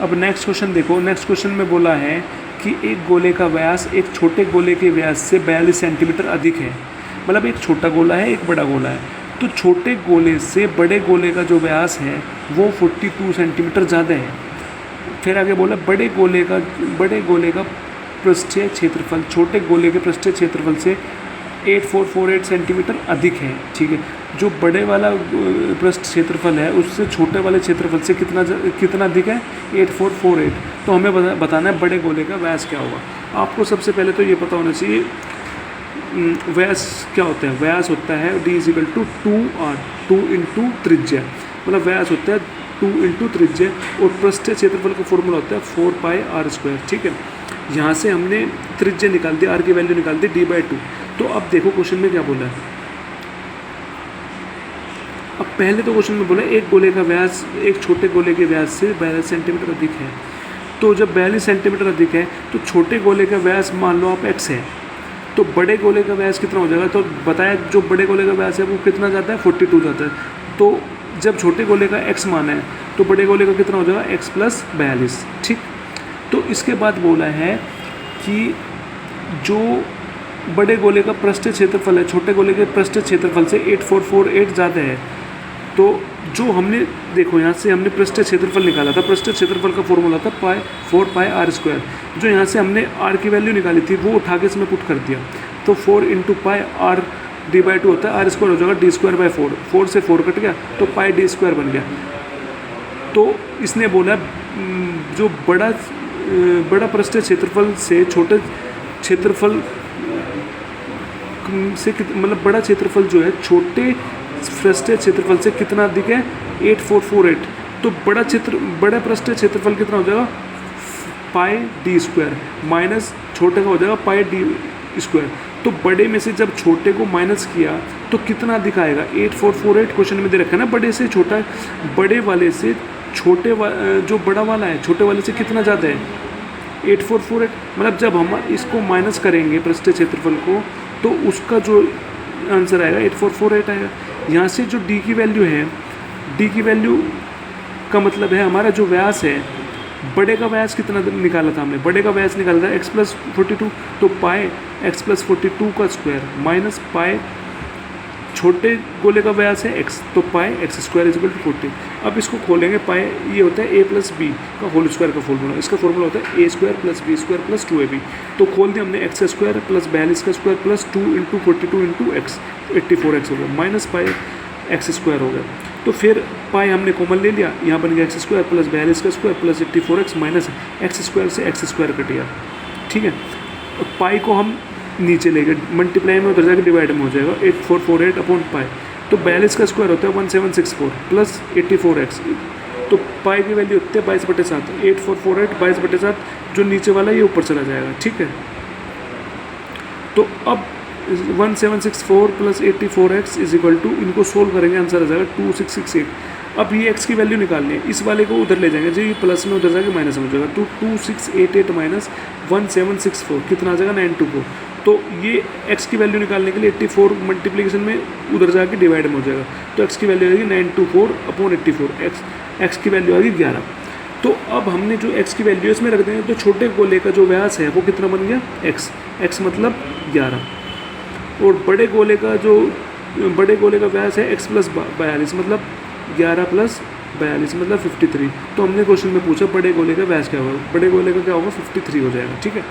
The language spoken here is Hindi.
अब नेक्स्ट क्वेश्चन देखो, नेक्स्ट क्वेश्चन में बोला है कि एक गोले का व्यास एक छोटे गोले के व्यास से 42 सेंटीमीटर अधिक है। मतलब एक छोटा गोला है, एक बड़ा गोला है, तो छोटे गोले से बड़े गोले का जो व्यास है वो 42 सेंटीमीटर ज़्यादा है। फिर आगे बोला बड़े गोले का पृष्ठीय क्षेत्रफल छोटे गोले के पृष्ठीय क्षेत्रफल से 8448 सेंटीमीटर अधिक है। ठीक है, जो बड़े वाला पृष्ठ क्षेत्रफल है उससे छोटे वाले क्षेत्रफल से कितना अधिक है, 8448। तो हमें बताना है बड़े गोले का व्यास क्या होगा। आपको सबसे पहले तो ये पता होना चाहिए व्यास क्या होता है। व्यास होता है D=2R, 2 इंटू त्रिज्या, मतलब व्यास होता है 2 इंटू त्रिज्या, और पृष्ठीय क्षेत्रफल का फॉर्मूला होता है 4πr²। ठीक है, यहाँ से हमने त्रिज्या निकाल दी, r की वैल्यू निकाल दी D/2। तो अब देखो क्वेश्चन में क्या बोला है। अब पहले तो क्वेश्चन में बोला एक गोले का व्यास एक छोटे गोले के व्यास से 42 सेंटीमीटर अधिक है। तो जब 42 सेंटीमीटर अधिक है तो छोटे गोले का व्यास मान लो आप x है, तो बड़े गोले का व्यास कितना हो जाएगा। तो बताया जो बड़े गोले का व्यास है वो कितना जाता है, 42 जाता है। तो जब छोटे गोले का x माना है तो बड़े गोले का कितना हो जाएगा, x + 42। ठीक, तो इसके बाद बोला है कि जो बड़े गोले का पृष्ठीय क्षेत्रफल है छोटे गोले के पृष्ठीय क्षेत्रफल से 8448 ज़्यादा है। तो जो हमने देखो यहाँ से हमने पृष्ठीय क्षेत्रफल निकाला था, पृष्ठीय क्षेत्रफल का फॉर्मूला था 4πr²। जो यहाँ से हमने r की वैल्यू निकाली थी वो उठा के इसमें पुट कर दिया, तो 4 इंटू पाई r D/2 होता है, r² हो जाएगा D²/4, 4 से 4 कट गया तो πd² बन गया। तो इसने बोला जो बड़ा पृष्ठीय क्षेत्रफल से छोटे क्षेत्रफल से मतलब बड़ा क्षेत्रफल जो है छोटे पृष्ठीय क्षेत्रफल से कितना अधिक है, 8448। तो बड़ा पृष्ठीय क्षेत्रफल कितना हो जाएगा, πd² माइनस छोटे का हो जाएगा πd²। तो बड़े में से जब छोटे को माइनस किया तो कितना अधिक आएगा, 8448 क्वेश्चन में दे रखा है ना। बड़े से छोटा, बड़े वाले से छोटे जो बड़ा वाला है छोटे वाले से कितना ज़्यादा है, 8448। मतलब जब हम इसको माइनस करेंगे पृष्ठीय क्षेत्रफल को तो उसका जो आंसर आएगा 8448 आएगा। यहाँ से जो d की वैल्यू है, d की वैल्यू का मतलब है हमारा जो व्यास है, बड़े का व्यास कितना निकाला था हमने, बड़े का व्यास निकाला था x + 42। तो पाई x + 42 का स्क्वायर माइनस पाई छोटे गोले का व्यास है x, तो पाई x² = 40। अब इसको खोलेंगे, पाई ये होता है a + b का होल स्क्वायर का फॉर्मूला, इसका फॉर्मूला होता है a² + b² + 2ab। तो खोल दिया हमने x² + 42 का square plus 2 into 42 into x, 84x हो गया, माइनस पाई x² हो गया। तो फिर पाई हमने कॉमन ले लिया, यहाँ बन गया x² + 42 का square plus 84x minus x² से x² कट गया। ठीक है, पाई को हम नीचे ले गए, मल्टीप्लाई में उधर जाकर डिवाइड में हो जाएगा 8448/पाई। तो 42 का स्क्वायर होता है 1764 प्लस 84x। तो पाई की वैल्यू होती है 22/7, 8448 22/7, जो नीचे वाला ये ऊपर चला जाएगा। ठीक है, तो अब 1764 प्लस 84x = इनको सोल्व करेंगे, आंसर आ जाएगा 2668। अब ये x की वैल्यू निकालनी है, इस वाले को उधर ले जाएंगे, जो ये प्लस में उधर जाके माइनस में हो जाएगा। तो 2688 माइनस 1764 कितना आ जाएगा, 924। तो ये x की वैल्यू निकालने के लिए 84 मल्टीप्लिकेशन में उधर जाके डिवाइड में हो जाएगा। तो x की वैल्यू आएगी 924/84, x की वैल्यू आएगी 11। तो अब हमने जो x की वैल्यू इसमें रख देंगे, तो छोटे गोले का जो व्यास है वो कितना बन गया, x मतलब 11, और बड़े गोले का व्यास है x + 42 मतलब 11 + 42 मतलब 53। तो हमने क्वेश्चन में पूछा बड़े गोले का व्यास क्या होगा, बड़े गोले का क्या होगा, 53 हो जाएगा। ठीक है।